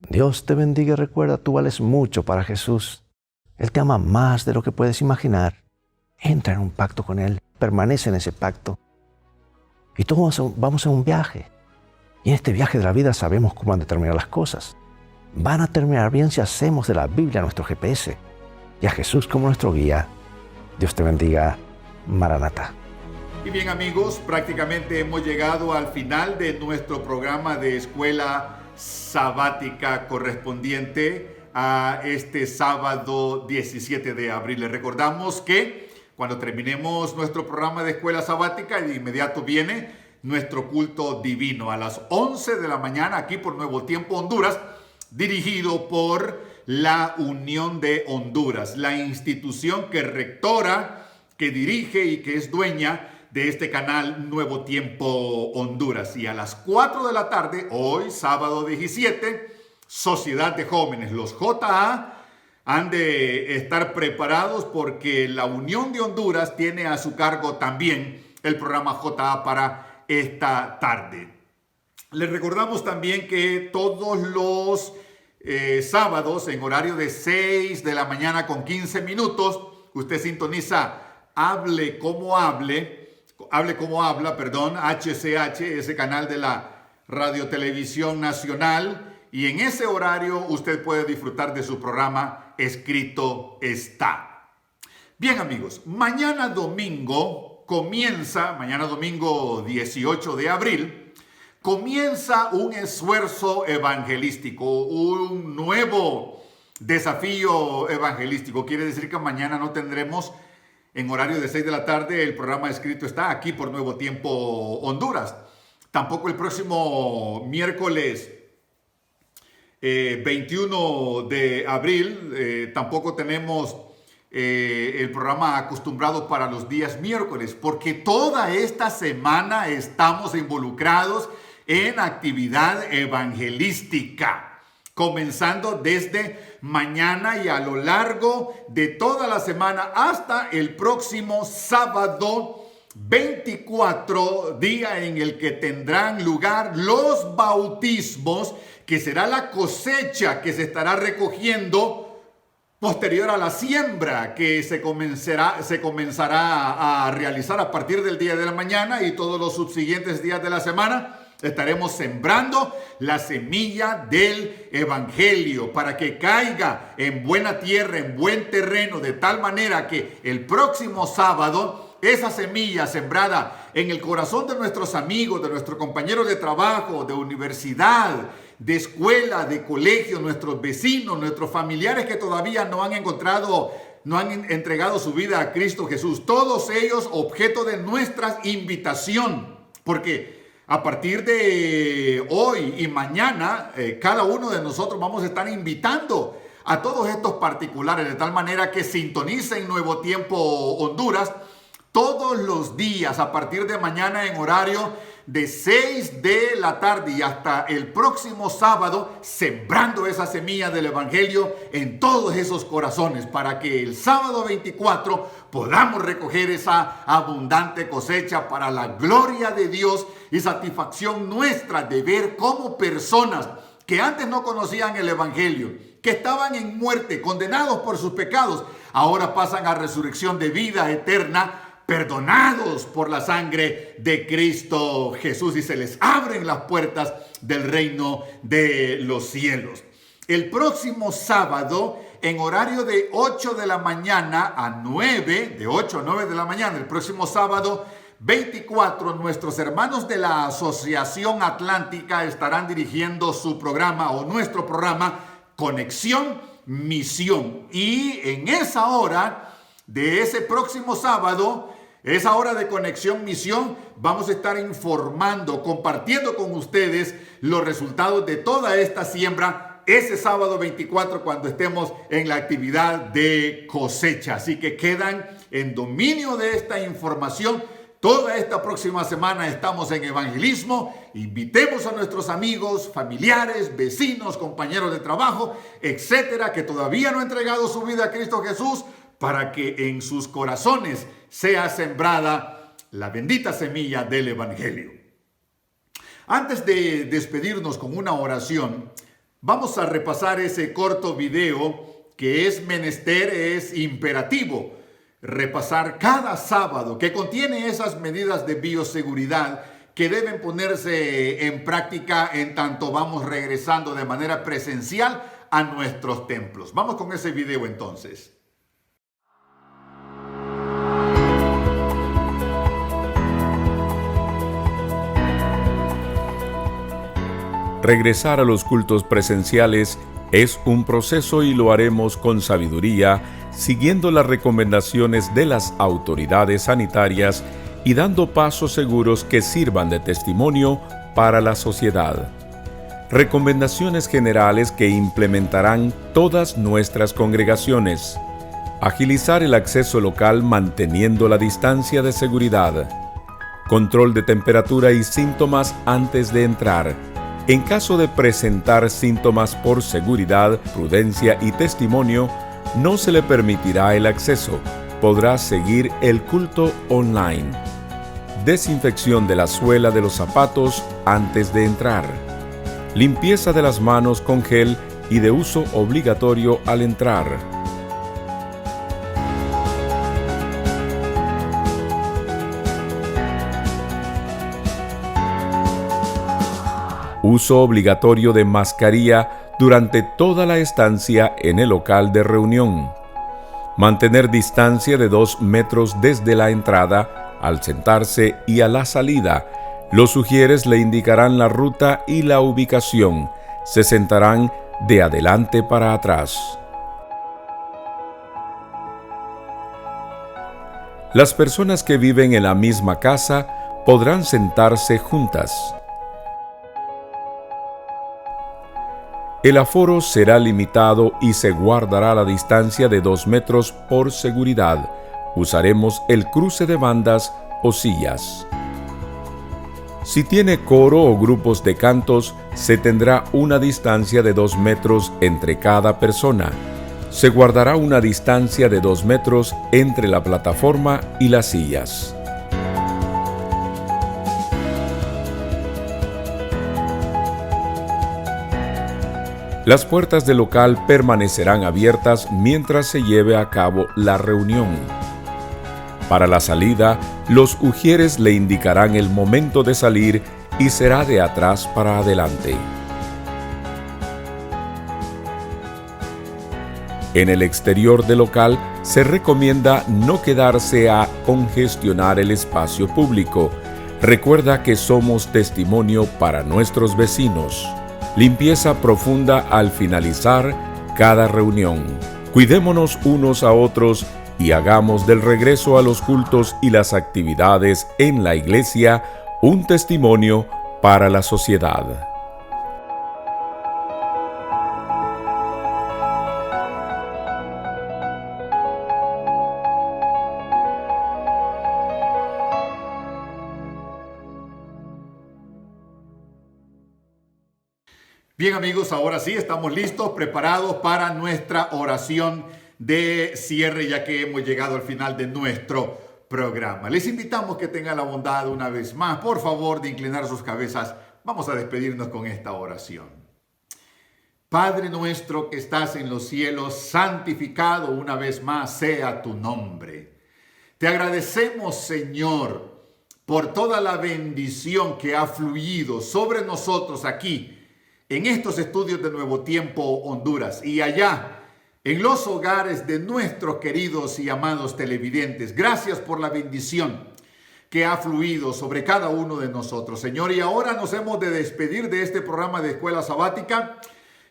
[SPEAKER 5] Dios te bendiga y recuerda, tú vales mucho para Jesús. Él te ama más de lo que puedes imaginar. Entra en un pacto con Él, permanece en ese pacto. Y todos vamos a un viaje. Y en este viaje de la vida sabemos cómo van a terminar las cosas. Van a terminar bien si hacemos de la Biblia nuestro GPS y a Jesús como nuestro guía. Dios te bendiga. Maranatha.
[SPEAKER 2] Y bien, amigos, prácticamente hemos llegado al final de nuestro programa de escuela sabática correspondiente a este sábado 17 de abril. Les recordamos que cuando terminemos nuestro programa de escuela sabática, de inmediato viene nuestro culto divino a las 11 de la mañana aquí por Nuevo Tiempo Honduras, dirigido por la Unión de Honduras, la institución que rectora, que dirige y que es dueña de este canal Nuevo Tiempo Honduras. Y a las 4 de la tarde, hoy sábado 17, Sociedad de Jóvenes, los JA, han de estar preparados porque la Unión de Honduras tiene a su cargo también el programa JA para esta tarde. Les recordamos también que todos los sábados en horario de 6 de la mañana con 15 minutos. Usted sintoniza Hable Como Habla, HCH, ese canal de la Radiotelevisión Nacional. Y en ese horario usted puede disfrutar de su programa Escrito Está. Bien, amigos, mañana domingo 18 de abril, comienza un esfuerzo evangelístico, un nuevo desafío evangelístico. Quiere decir que mañana no tendremos en horario de 6 de la tarde el programa Escrito Está aquí por Nuevo Tiempo Honduras. Tampoco el próximo miércoles 21 de abril, tampoco tenemos el programa acostumbrado para los días miércoles, porque toda esta semana estamos involucrados en actividad evangelística, comenzando desde mañana y a lo largo de toda la semana hasta el próximo sábado 24, día en el que tendrán lugar los bautismos, que será la cosecha que se estará recogiendo posterior a la siembra que se comenzará a realizar a partir del día de la mañana, y todos los subsiguientes días de la semana estaremos sembrando la semilla del evangelio para que caiga en buena tierra, en buen terreno, de tal manera que el próximo sábado esa semilla sembrada en el corazón de nuestros amigos, de nuestros compañeros de trabajo, de universidad, de escuela, de colegio, nuestros vecinos, nuestros familiares que todavía no han entregado su vida a Cristo Jesús, todos ellos objeto de nuestra invitación, porque a partir de hoy y mañana, cada uno de nosotros vamos a estar invitando a todos estos particulares, de tal manera que sintonicen Nuevo Tiempo Honduras todos los días a partir de mañana en horario de 6 de la tarde y hasta el próximo sábado, sembrando esa semilla del evangelio en todos esos corazones, para que el sábado 24 podamos recoger esa abundante cosecha para la gloria de Dios y satisfacción nuestra de ver cómo personas que antes no conocían el evangelio, que estaban en muerte, condenados por sus pecados, ahora pasan a resurrección de vida eterna, perdonados por la sangre de Cristo Jesús, y se les abren las puertas del reino de los cielos. El próximo sábado, en horario de 8 de la mañana a 9, de 8 a 9 de la mañana, el próximo sábado 24, nuestros hermanos de la Asociación Atlántica estarán dirigiendo su programa, o nuestro programa, Conexión Misión. Y en esa hora de ese próximo sábado, esa hora de Conexión Misión, vamos a estar informando, compartiendo con ustedes los resultados de toda esta siembra ese sábado 24, cuando estemos en la actividad de cosecha. Así que quedan en dominio de esta información. Toda esta próxima semana estamos en evangelismo. Invitemos a nuestros amigos, familiares, vecinos, compañeros de trabajo, etcétera, que todavía no han entregado su vida a Cristo Jesús, para que en sus corazones sea sembrada la bendita semilla del evangelio. Antes de despedirnos con una oración, vamos a repasar ese corto video que es menester, es imperativo repasar cada sábado, que contiene esas medidas de bioseguridad que deben ponerse en práctica en tanto vamos regresando de manera presencial a nuestros templos. Vamos con ese video entonces.
[SPEAKER 6] Regresar a los cultos presenciales es un proceso y lo haremos con sabiduría, siguiendo las recomendaciones de las autoridades sanitarias y dando pasos seguros que sirvan de testimonio para la sociedad. Recomendaciones generales que implementarán todas nuestras congregaciones. Agilizar el acceso local manteniendo la distancia de seguridad. Control de temperatura y síntomas antes de entrar. En caso de presentar síntomas por seguridad, prudencia y testimonio, no se le permitirá el acceso. Podrá seguir el culto online. Desinfección de la suela de los zapatos antes de entrar. Limpieza de las manos con gel y de uso obligatorio al entrar. Uso obligatorio de mascarilla durante toda la estancia en el local de reunión. Mantener distancia de 2 metros desde la entrada, al sentarse y a la salida. Los ujieres le indicarán la ruta y la ubicación. Se sentarán de adelante para atrás. Las personas que viven en la misma casa podrán sentarse juntas. El aforo será limitado y se guardará la distancia de 2 metros por seguridad. Usaremos el cruce de bandas o sillas. Si tiene coro o grupos de cantos, se tendrá una distancia de 2 metros entre cada persona. Se guardará una distancia de 2 metros entre la plataforma y las sillas. Las puertas del local permanecerán abiertas mientras se lleve a cabo la reunión. Para la salida, los ujieres le indicarán el momento de salir y será de atrás para adelante. En el exterior del local se recomienda no quedarse a congestionar el espacio público. Recuerda que somos testimonio para nuestros vecinos. Limpieza profunda al finalizar cada reunión. Cuidémonos unos a otros y hagamos del regreso a los cultos y las actividades en la iglesia un testimonio para la sociedad.
[SPEAKER 2] Bien amigos, ahora sí estamos listos, preparados para nuestra oración de cierre, ya que hemos llegado al final de nuestro programa. Les invitamos que tengan la bondad una vez más, por favor, de inclinar sus cabezas. Vamos a despedirnos con esta oración. Padre nuestro que estás en los cielos, santificado una vez más sea tu nombre. Te agradecemos, Señor, por toda la bendición que ha fluido sobre nosotros aquí, en estos estudios de Nuevo Tiempo Honduras y allá en los hogares de nuestros queridos y amados televidentes. Gracias por la bendición que ha fluido sobre cada uno de nosotros, Señor. Y ahora nos hemos de despedir de este programa de Escuela Sabática,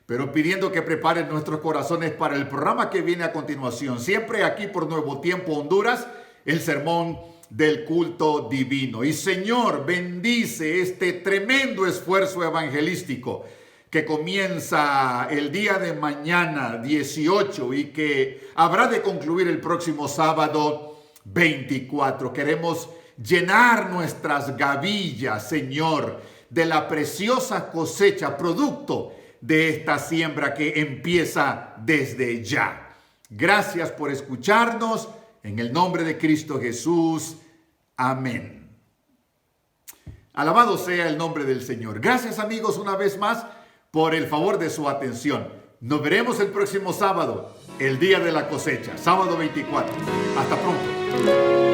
[SPEAKER 2] pero pidiendo que preparen nuestros corazones para el programa que viene a continuación. Siempre aquí por Nuevo Tiempo Honduras, el sermón del culto divino. Y Señor, bendice este tremendo esfuerzo evangelístico que comienza el día de mañana 18 y que habrá de concluir el próximo sábado 24. Queremos llenar nuestras gavillas, Señor, de la preciosa cosecha, producto de esta siembra que empieza desde ya. Gracias por escucharnos. En el nombre de Cristo Jesús. Amén. Alabado sea el nombre del Señor. Gracias amigos una vez más por el favor de su atención. Nos veremos el próximo sábado, el día de la cosecha, sábado 24. Hasta pronto.